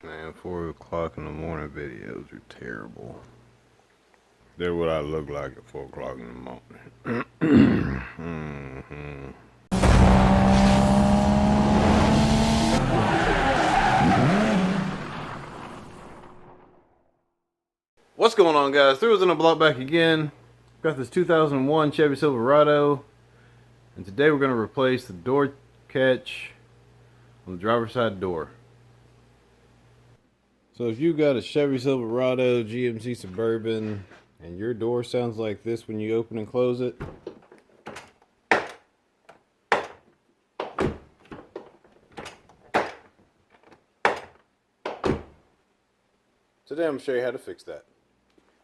Man, 4 o'clock in the morning videos are terrible. They're what I look like at 4 o'clock in the morning. What's going on, guys? Threw us in a block back again. Got this 2001 Chevy Silverado, and today we're going to replace the door catch on the driver's side door. So if you got a Chevy Silverado, GMC Suburban, and your door sounds like this when you open and close it, today I'm going to show you how to fix that.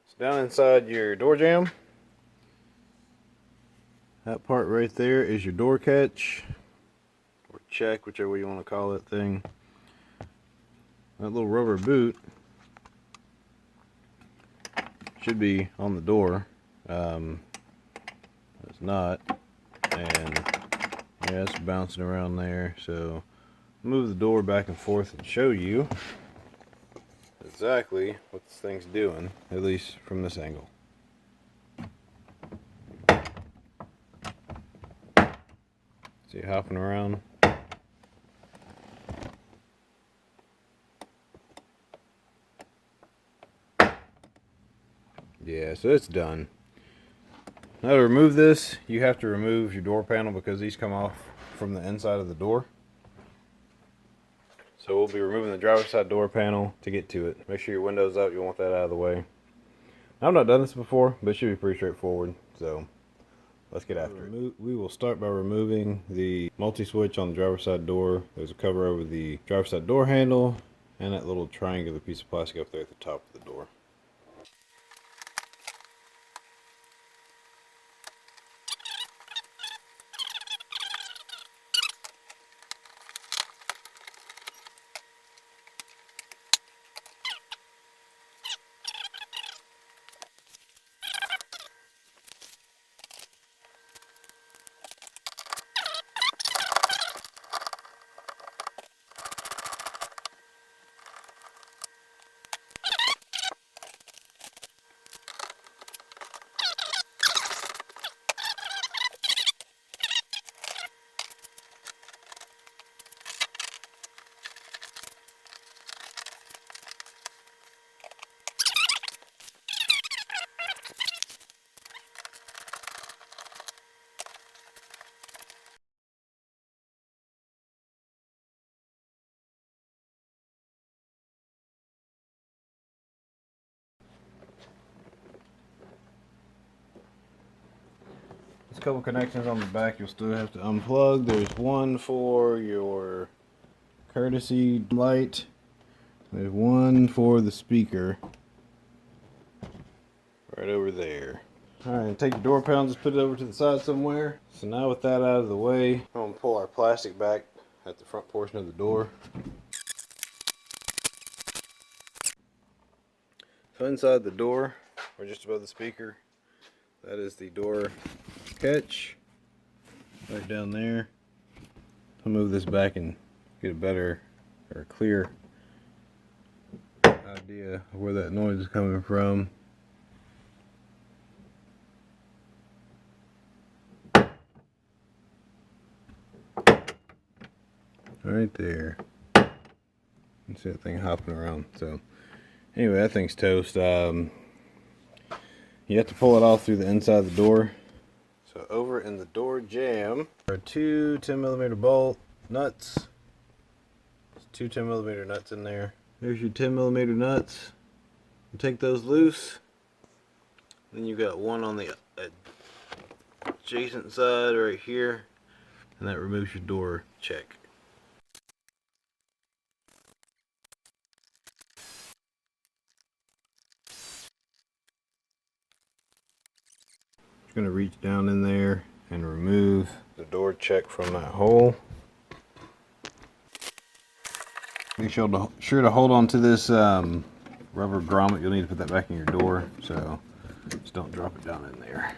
So down inside your door jamb, that part right there is your door catch, or check, whichever way you want to call that thing. That little rubber boot should be on the door. It's not, and yeah, it's bouncing around there. So move the door back and forth and show you exactly what this thing's doing, at least from this angle. See it hopping around? Yeah, so it's done. Now to remove this, you have to remove your door panel because these come off from the inside of the door. So we'll be removing the driver's side door panel to get to it. Make sure your window's up, you want that out of the way. I've not done this before, but it should be pretty straightforward. So let's get after it. We will start by removing the multi-switch on the driver's side door. There's a cover over the driver's side door handle and that little triangular piece of plastic up there at the top of the door. There's a couple connections on the back you'll still have to unplug. There's one for your courtesy light. There's one for the speaker right over there. Alright, take your door panel, just put it over to the side somewhere. So now with that out of the way, I'm going to pull our plastic back at the front portion of the door. So inside the door, or just above the speaker, that is the door catch right down there. I'll move this back and get a better or clear idea of where that noise is coming from. Right there. You can see that thing hopping around. So anyway, that thing's toast. You have to pull it off through the inside of the door. So over in the door jamb are two 10mm bolt nuts. There's two 10mm nuts in there. There's your 10mm nuts. You take those loose. Then you got one on the adjacent side right here, and that removes your door check. Going to reach down in there and remove the door check from that hole. Make sure to hold on to this rubber grommet. You'll need to put that back in your door, so just don't drop it down in there.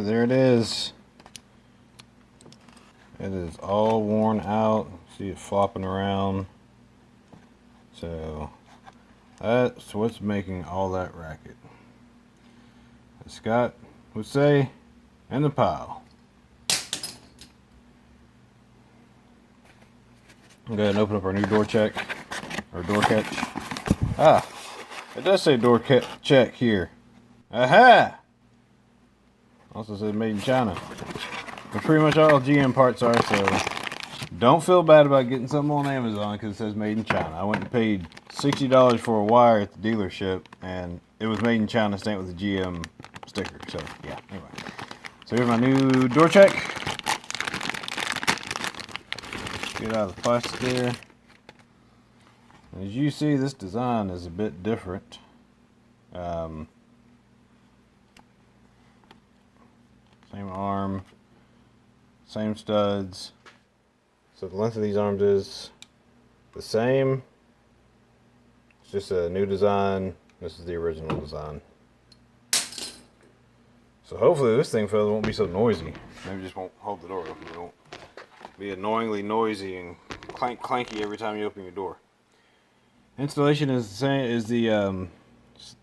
Alright, there it is. It is all worn out. See it flopping around. So that's what's making all that racket. As Scott would say, in the pile. I'll go ahead and open up our new door check, or door catch. Ah, it does say door check here. Aha! Also says made in China. But pretty much all GM parts are, so don't feel bad about getting something on Amazon because it says made in China. I went and paid $60 for a wire at the dealership, and it was made in China, stamped with a GM sticker. So yeah, anyway. So here's my new door check. Get it out of the plastic there. As you see, this design is a bit different. Same arm, same studs. So the length of these arms is the same. It's just a new design. This is the original design. So hopefully this thing, fellas, won't be so noisy. Maybe just won't hold the door open. It won't be annoyingly noisy and clanky every time you open your door. Installation is the same as the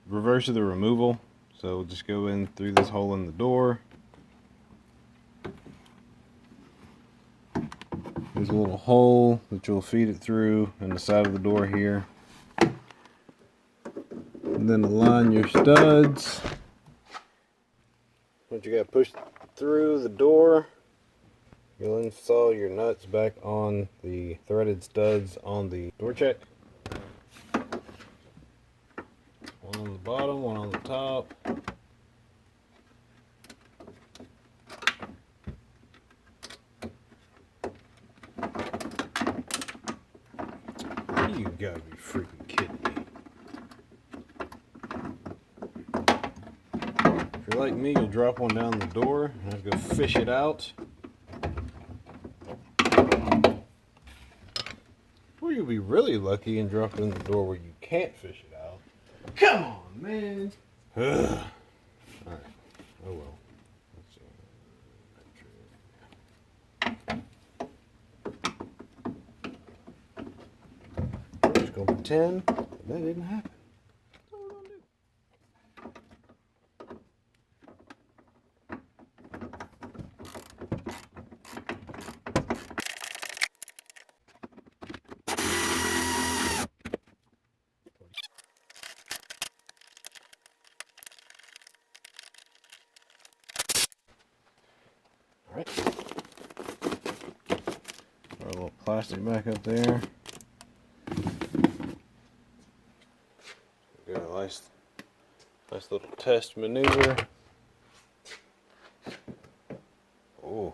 reverse of the removal. So we'll just go in through this hole in the door. There's a little hole that you'll feed it through in the side of the door here. And then align your studs. Once you got pushed through the door, you'll install your nuts back on the threaded studs on the door check. One on the bottom, one on the top. You gotta be freaking kidding me. If you're like me, you'll drop one down the door and have to go fish it out. Or you'll be really lucky and drop it in the door where you can't fish it out. Come on, man. Alright. Oh well. We're just gonna pretend that didn't happen. That's all we're gonna do. Alright. Throw a little plastic back up there. Got a nice little test maneuver. Oh.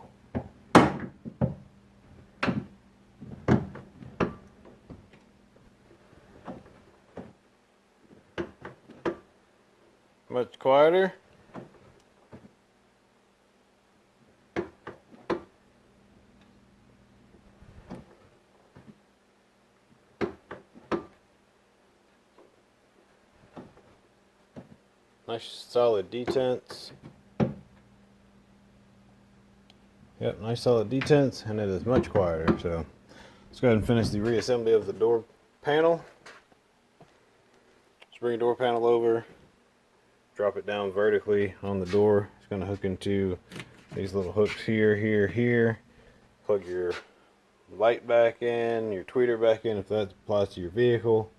Much quieter. Nice solid detents. Yep, nice solid detents, and it is much quieter. So let's go ahead and finish the reassembly of the door panel. Just bring your door panel over, drop it down vertically on the door. It's going to hook into these little hooks here, here, here. Plug your light back in, your tweeter back in if that applies to your vehicle,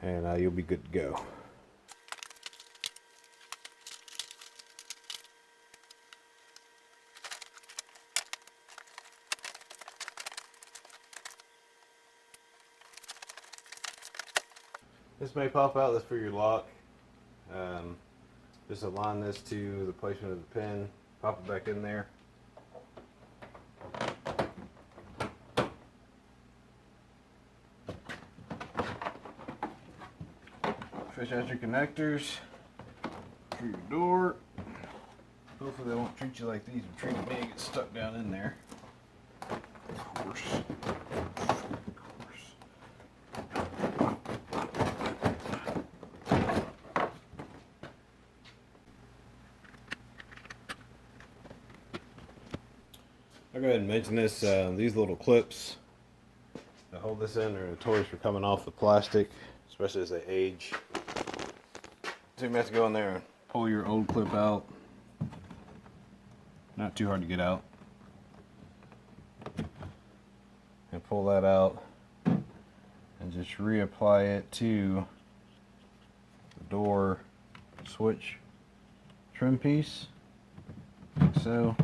and you'll be good to go. This may pop out. That's for your lock. Just align this to the placement of the pin. Pop it back in there. Fish out your connectors for your door. Hopefully they won't treat you like these would treat me. Get stuck down in there. Of course. I'll go ahead and mention this. These little clips that hold this in are notorious for coming off the plastic, especially as they age. So you have to go in there and pull your old clip out. Not too hard to get out. And pull that out and just reapply it to the door switch trim piece, like so.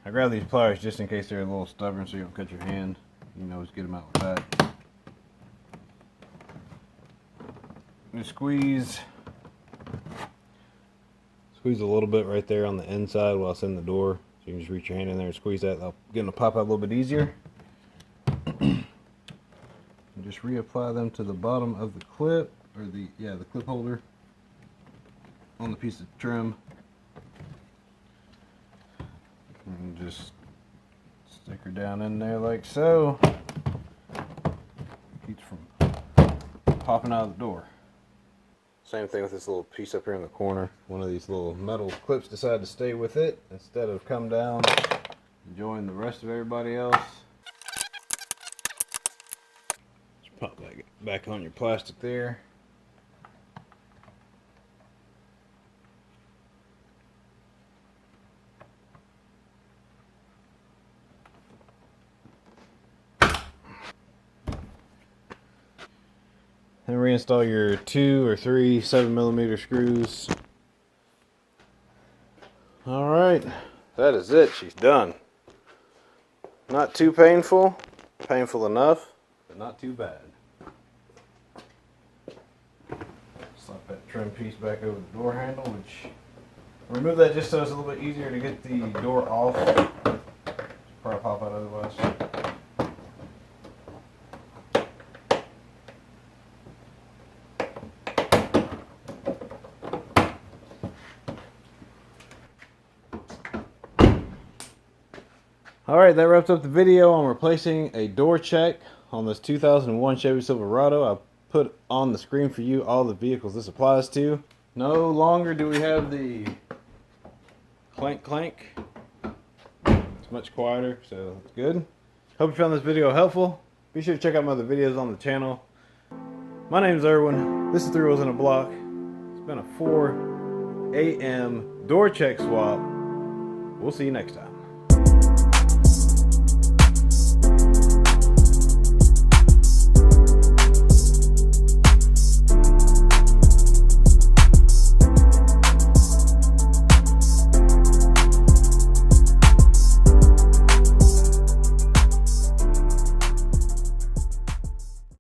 I grab these pliers just in case they're a little stubborn so you don't cut your hand. You can always get them out with that. You squeeze a little bit right there on the inside while it's in the door. So you can just reach your hand in there and squeeze that. That'll get them to pop out a little bit easier. And just reapply them to the bottom of the clip, or the clip holder on the piece of trim. And just stick her down in there like so. Keeps from popping out of the door. Same thing with this little piece up here in the corner. One of these little metal clips decided to stay with it instead of come down and join the rest of everybody else. Just pop back on your plastic there. Then reinstall your 2 or 3 7mm screws. Alright, that is it. She's done. Not too painful. Painful enough, but not too bad. Slap that trim piece back over the door handle, which remove that just so it's a little bit easier to get the door off. Probably pop out otherwise. Alright, that wraps up the video on replacing a door check on this 2001 Chevy Silverado. I'll put on the screen for you all the vehicles this applies to. No longer do we have the clank clank. It's much quieter, so it's good. Hope you found this video helpful. Be sure to check out my other videos on the channel. My name is Erwin. This is 3 Wheels in a Block. It's been a 4 AM door check swap. We'll see you next time.